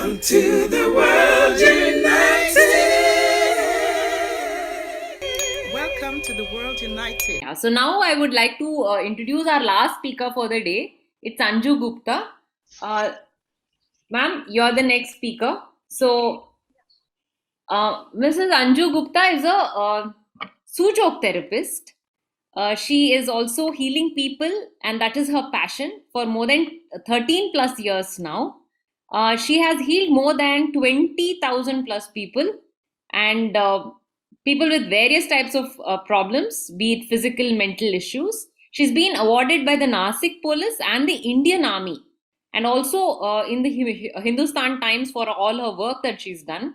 Welcome to the World United. Welcome to the World United. Yeah, so now I would like to introduce our last speaker for the day. It's Anju Gupta. Ma'am, you're the next speaker. So, Mrs. Anju Gupta is a Sujok therapist. She is also healing people, and that is her passion for more than 13 plus years now. She has healed more than 20,000 plus people, and people with various types of problems, be it physical, mental issues. She's been awarded by the Nasik Police and the Indian Army, and also in the Hindustan Times for all her work that she's done.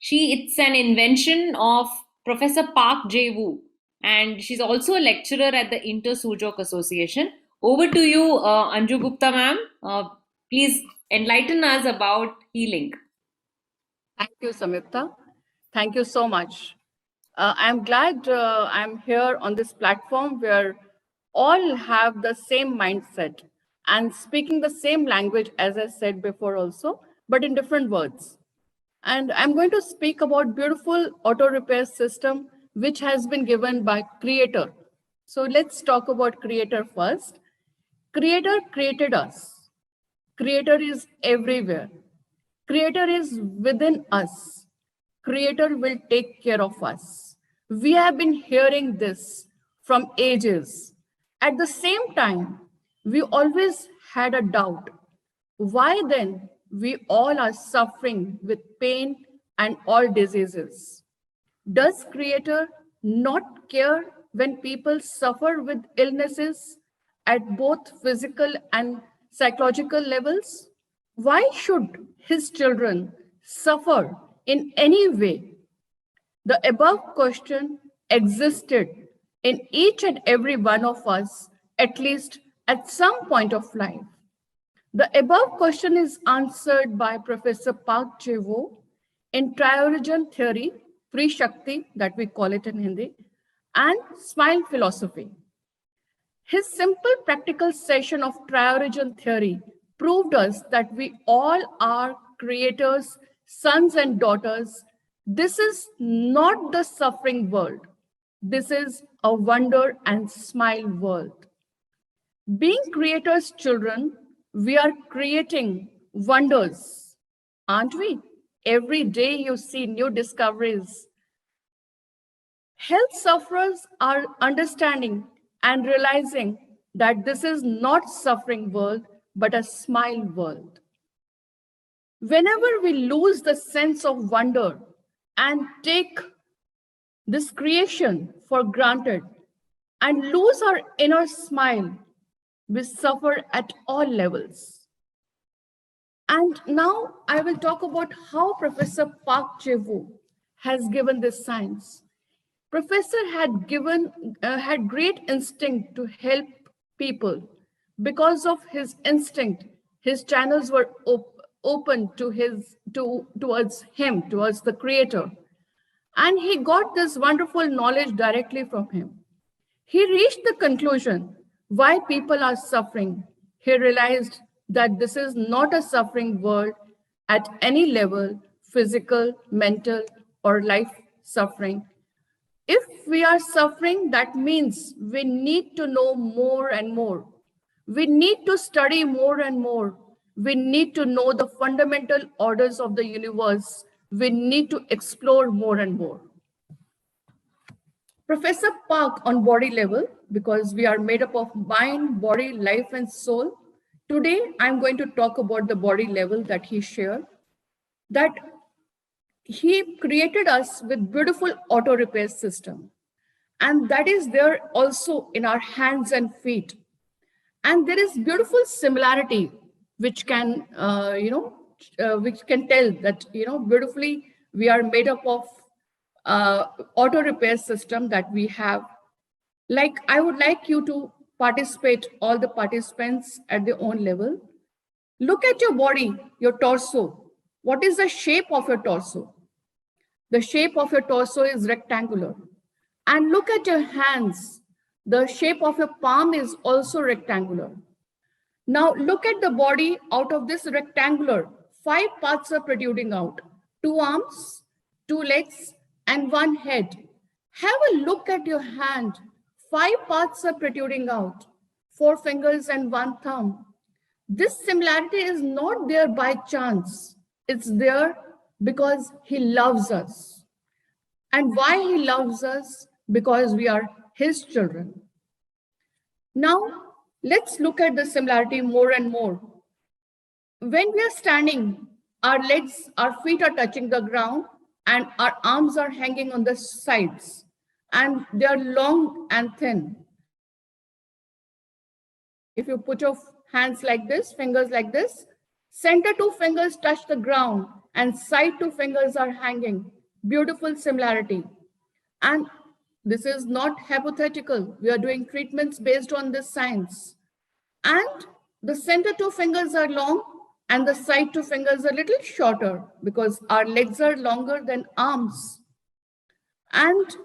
It's an invention of Professor Park Jae-woo, and she's also a lecturer at the Inter Sujok Association. Over to you, Anju Gupta, ma'am. Please enlighten us about healing. Thank you, Samyukta. Thank you so much. I'm glad I'm here on this platform where all have the same mindset and speaking the same language, as I said before also, but in different words. And I'm going to speak about beautiful auto repair system, which has been given by Creator. So let's talk about Creator first. Creator created us. Creator is everywhere. Creator is within us. Creator will take care of us. We have been hearing this from ages. At the same time, we always had a doubt. Why then we all are suffering with pain and all diseases? Does Creator not care when people suffer with illnesses at both physical and psychological levels? Why should his children suffer in any way? The above question existed in each and every one of us, at least at some point of life. The above question is answered by Professor Park Jae-woo in Triorigin theory, Tri-Shakti, that we call it in Hindi, and smile philosophy. His simple practical session of Triorigin theory proved us that we all are creators, sons and daughters. This is not the suffering world. This is a wonder and smile world. Being creators' children, we are creating wonders, aren't we? Every day you see new discoveries. Health sufferers are understanding and realizing that this is not suffering world, but a smile world. Whenever we lose the sense of wonder and take this creation for granted and lose our inner smile, we suffer at all levels. And now I will talk about how Professor Park Jae-woo has given this science. Professor had great instinct to help people. Because of his instinct, his channels were open towards him, towards the Creator. And he got this wonderful knowledge directly from him. He reached the conclusion why people are suffering. He realized that this is not a suffering world at any level, physical, mental, or life suffering. If we are suffering, that means we need to know more and more. We need to study more and more. We need to know the fundamental orders of the universe. We need to explore more and more. Professor Park on body level, because we are made up of mind, body, life, and soul. Today, I'm going to talk about the body level that he shared, that he created us with beautiful auto repair system. And that is there also in our hands and feet. And there is beautiful similarity, which can, which can tell that, beautifully we are made up of auto repair system that we have. Like, I would like you to participate, all the participants at their own level. Look at your body, your torso. What is the shape of your torso? The shape of your torso is rectangular. And look at your hands. The shape of your palm is also rectangular. Now look at the body out of this rectangular. 5 parts are protruding out: 2 arms, 2 legs, and 1 head. Have a look at your hand. 5 parts are protruding out: 4 fingers and 1 thumb. This similarity is not there by chance. It's there because he loves us. And why he loves us? Because we are his children. Now, let's look at the similarity more and more. When we are standing, our legs, our feet are touching the ground and our arms are hanging on the sides and they are long and thin. If you put your hands like this, fingers like this, center 2 fingers touch the ground and side 2 fingers are hanging. Beautiful similarity. And this is not hypothetical. We are doing treatments based on this science. And the center 2 fingers are long and the side 2 fingers are a little shorter because our legs are longer than arms. And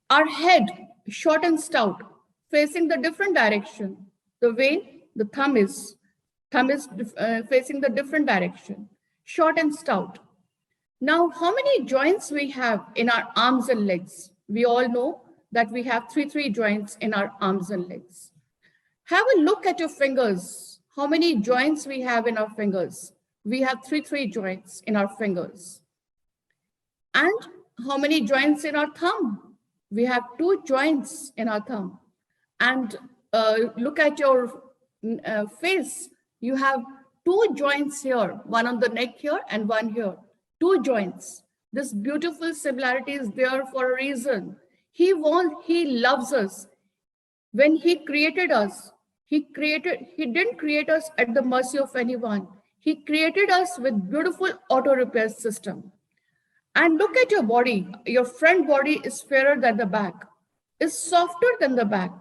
our head short and stout, facing the different direction. The way the thumb is facing the different direction, short and stout. Now, how many joints we have in our arms and legs? We all know that we have three joints in our arms and legs. Have a look at your fingers. How many joints we have in our fingers? We have three joints in our fingers. And how many joints in our thumb? We have 2 joints in our thumb. And look at your face. You have 2 joints here, one on the neck here and one here. 2 joints. This beautiful similarity is there for a reason. He loves us. When he created us, he didn't create us at the mercy of anyone. He created us with beautiful auto repair system. And look at your body. Your front body is fairer than the back, is softer than the back.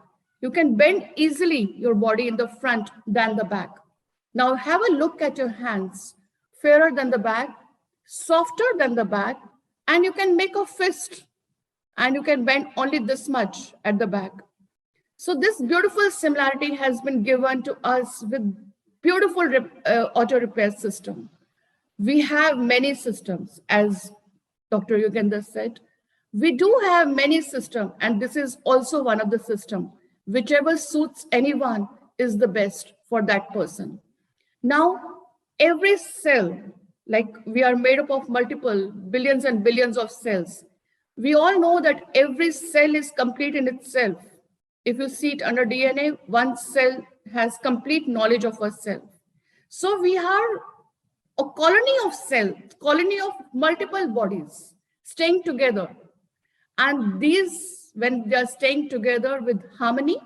You can bend easily your body in the front than the back. Now have a look at your hands, fairer than the back, softer than the back, and you can make a fist and you can bend only this much at the back. So this beautiful similarity has been given to us with beautiful auto repair system. We have many systems, as Dr. Yugandhar said. We do have many systems, and this is also one of the systems. Whichever suits anyone is the best for that person. Now, every cell, like we are made up of multiple billions and billions of cells. We all know that every cell is complete in itself. If you see it under DNA, one cell has complete knowledge of herself. So we are a colony of cells, colony of multiple bodies staying together. And these, when they are staying together with harmony,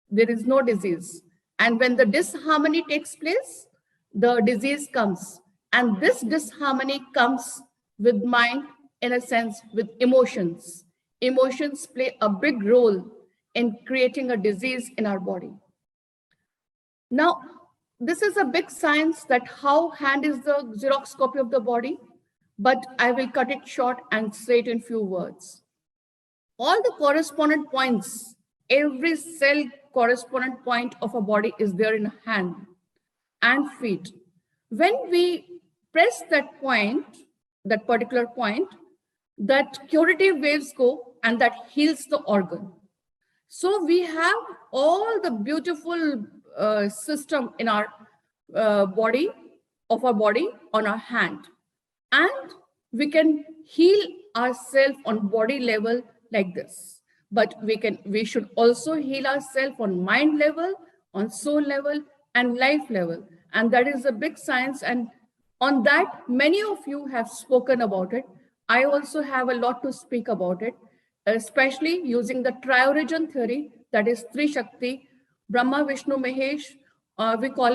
there is no disease. And when the disharmony takes place, the disease comes. And this disharmony comes with mind, in a sense, with emotions. Emotions play a big role in creating a disease in our body. Now, this is a big science that how hand is the Xerox copy of the body, but I will cut it short and say it in few words. All the correspondent points, every cell correspondent point of a body is there in a hand and feet. When we press that point, that particular point, that curative waves go and that heals the organ. So we have all the beautiful system in our body, of our body on our hand. And we can heal ourselves on body level like this. But we should also heal ourselves on mind level, on soul level, and life level. And that is a big science. And on that, many of you have spoken about it. I also have a lot to speak about it, especially using the triorigin theory, that is Tri Shakti, Brahma, Vishnu, Mahesh, we call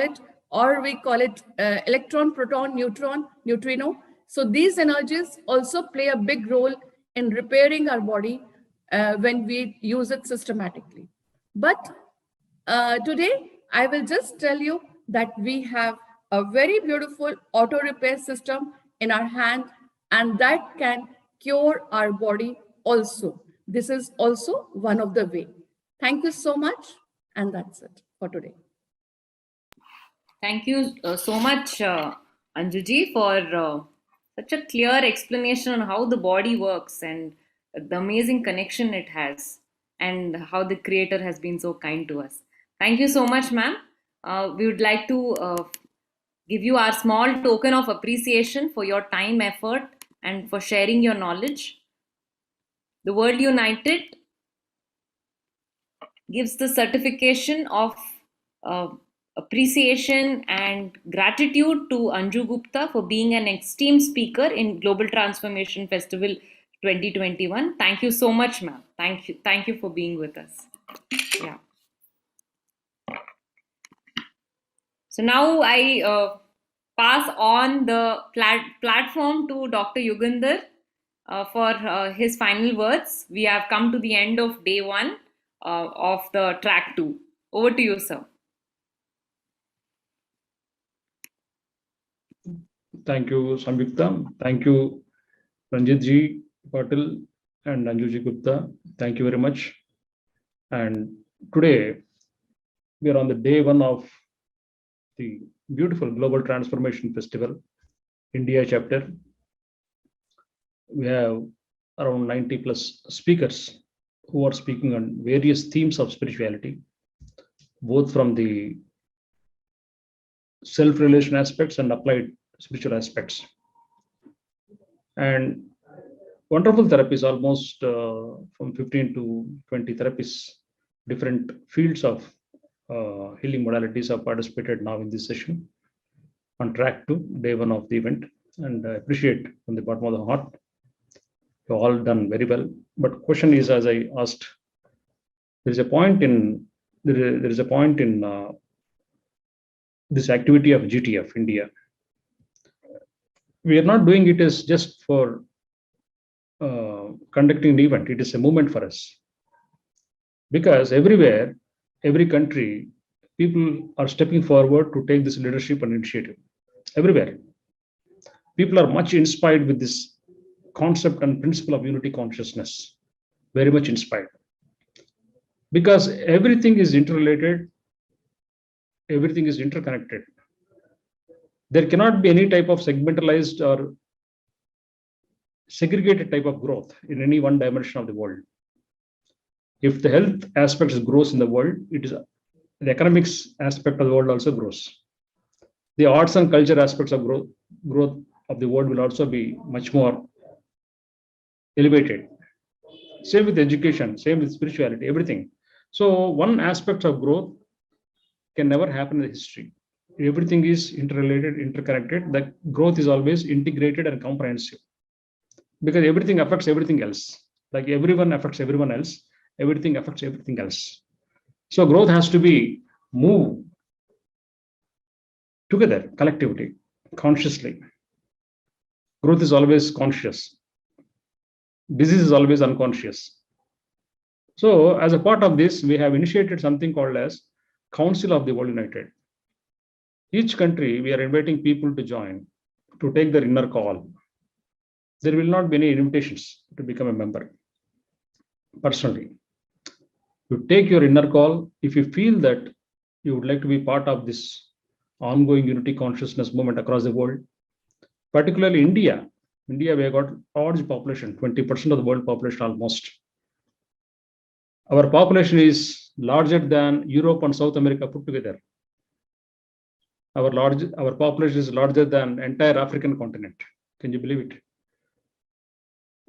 it electron, proton, neutron, neutrino. So these energies also play a big role in repairing our body when we use it systematically. But today, I will just tell you that we have a very beautiful auto repair system in our hand, and that can cure our body also. This is also one of the way. Thank you so much. And that's it for today. Thank you so much, Anjuji, for such a clear explanation on how the body works and the amazing connection it has, and how the Creator has been so kind to us. Thank you so much, ma'am. We would like to give you our small token of appreciation for your time, effort, and for sharing your knowledge. The World United gives the certification of uh, appreciation and gratitude to Anju Gupta for being an esteemed speaker in Global Transformation Festival 2021. Thank you so much, ma'am. Thank you for being with us. Yeah. So now I pass on the platform to Dr. Yugandhar for his final words. We have come to the end of day one of the track two. Over to you, sir. Thank you, Samyukta. Thank you, Ranjit Ji Patil and Anjuji Gupta. Thank you very much. And today we are on the day one of the beautiful Global Transformation Festival, India chapter. We have around 90 plus speakers who are speaking on various themes of spirituality, both from the self-relation aspects and applied spiritual aspects. And wonderful therapies, almost from 15 to 20 therapies, different fields of healing modalities have participated now in this session on track two, day one of the event. And I appreciate from the bottom of the heart, you've all done very well. But question is, as I asked, there is a point in this activity of GTF India. We are not doing it as just for conducting an event. It is a movement for us, because everywhere, every country, people are stepping forward to take this leadership and initiative. Everywhere, people are much inspired with this concept and principle of unity consciousness. Very much inspired, because everything is interrelated, everything is interconnected. There cannot be any type of segmentalized or segregated type of growth in any one dimension of the world. If the health aspects grows in the world, it is the economics aspect of the world also grows. The arts and culture aspects of growth of the world will also be much more elevated. Same with education, same with spirituality, everything. So one aspect of growth can never happen in the history. Everything is interrelated, interconnected. The growth is always integrated and comprehensive, because everything affects everything else. Like everyone affects everyone else, everything affects everything else. So growth has to be moved together, collectively, consciously. Growth is always conscious. Disease is always unconscious. So as a part of this, we have initiated something called as Council of the World United. Each country, we are inviting people to join, to take their inner call. There will not be any invitations to become a member. Personally, you take your inner call. If you feel that you would like to be part of this ongoing unity consciousness movement across the world, particularly India, we have got large population, 20% of the world population almost. Our population is larger than Europe and South America put together. Our population is larger than entire African continent. Can you believe it?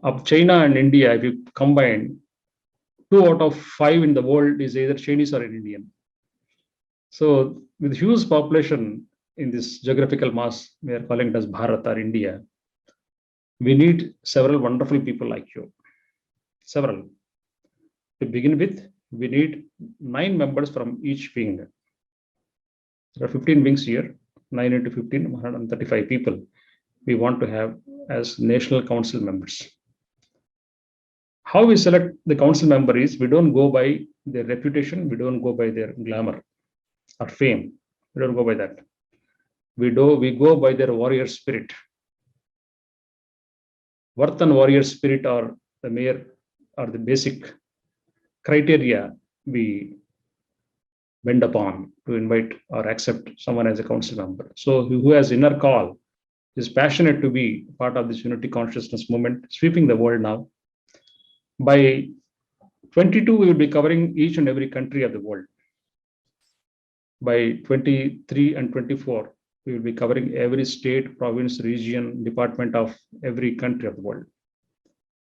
Of China and India, if you combine, 2 out of 5 in the world is either Chinese or Indian. So with huge population in this geographical mass, we are calling it as Bharat or India. We need several wonderful people like you. Several. To begin with, we need 9 members from each wing. There are 15 wings here, 9 into 15, 135 people we want to have as National Council members. How we select the council member is, we don't go by their reputation, we don't go by their glamour or fame. We don't go by that. We go by their warrior spirit. Worth and warrior spirit are the basic criteria we bend upon to invite or accept someone as a council member. So who has inner call is passionate to be part of this unity consciousness movement sweeping the world now. By 22, we will be covering each and every country of the world. By 23 and 24, we will be covering every state, province, region, department of every country of the world.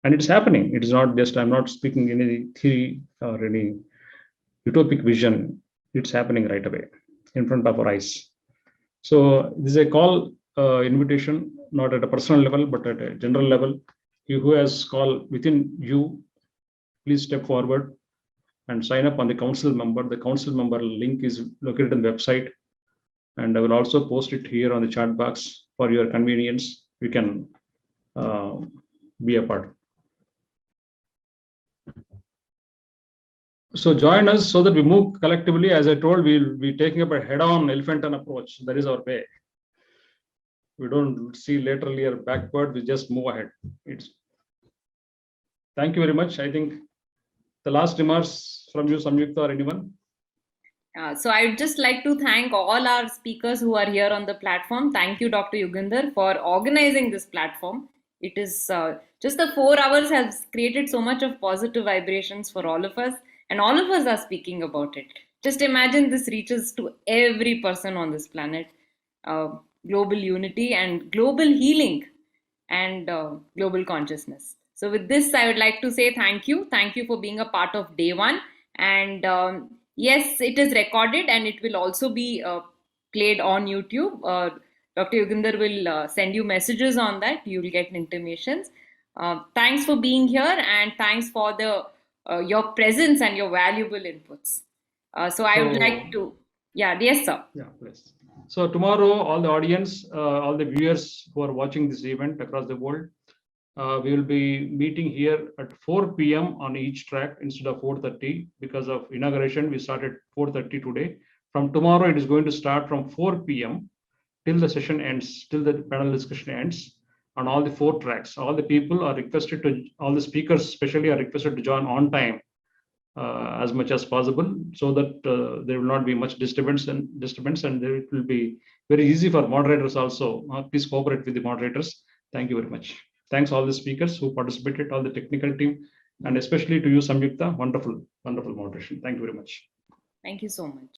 And it's happening. It is not just, I'm not speaking any theory or any utopic vision. It's happening right away in front of our eyes. So this is a call, invitation, not at a personal level, but at a general level. You who has call within you, please step forward and sign up on the council member. The council member link is located on the website. And I will also post it here on the chat box for your convenience. You can be a part. So join us so that we move collectively. As I told, we'll be taking up a head-on elephant-on approach. That is our way. We don't see laterally or backward. We just move ahead. Thank you very much. I think the last remarks from you, Samyukta, or anyone? So I would just like to thank all our speakers who are here on the platform. Thank you, Dr. Yugandhar, for organizing this platform. It is just the 4 hours has created so much of positive vibrations for all of us, and all of us are speaking about it. Just imagine this reaches to every person on this planet. Global unity and global healing and global consciousness. So with this, I would like to say thank you. Thank you for being a part of day one. And yes, it is recorded and it will also be played on YouTube. Dr. Yugandhar will send you messages on that. You will get intimations. Thanks for being here and thanks for the your presence and your valuable inputs. So I would like to, yes, sir. Yeah, please. So tomorrow, all the audience, all the viewers who are watching this event across the world, we will be meeting here at 4 p.m. on each track instead of 4:30 because of inauguration. We started 4:30 today. From tomorrow, it is going to start from 4 p.m. till the session ends, till the panel discussion ends on all the 4 tracks. All the people are requested to, all the speakers especially are requested to join on time as much as possible so that there will not be much disturbance and it will be very easy for moderators also. Please cooperate with the moderators. Thank you very much. Thanks all the speakers who participated, all the technical team, and especially to you, Samyukta. Wonderful, wonderful moderation. Thank you very much. Thank you so much.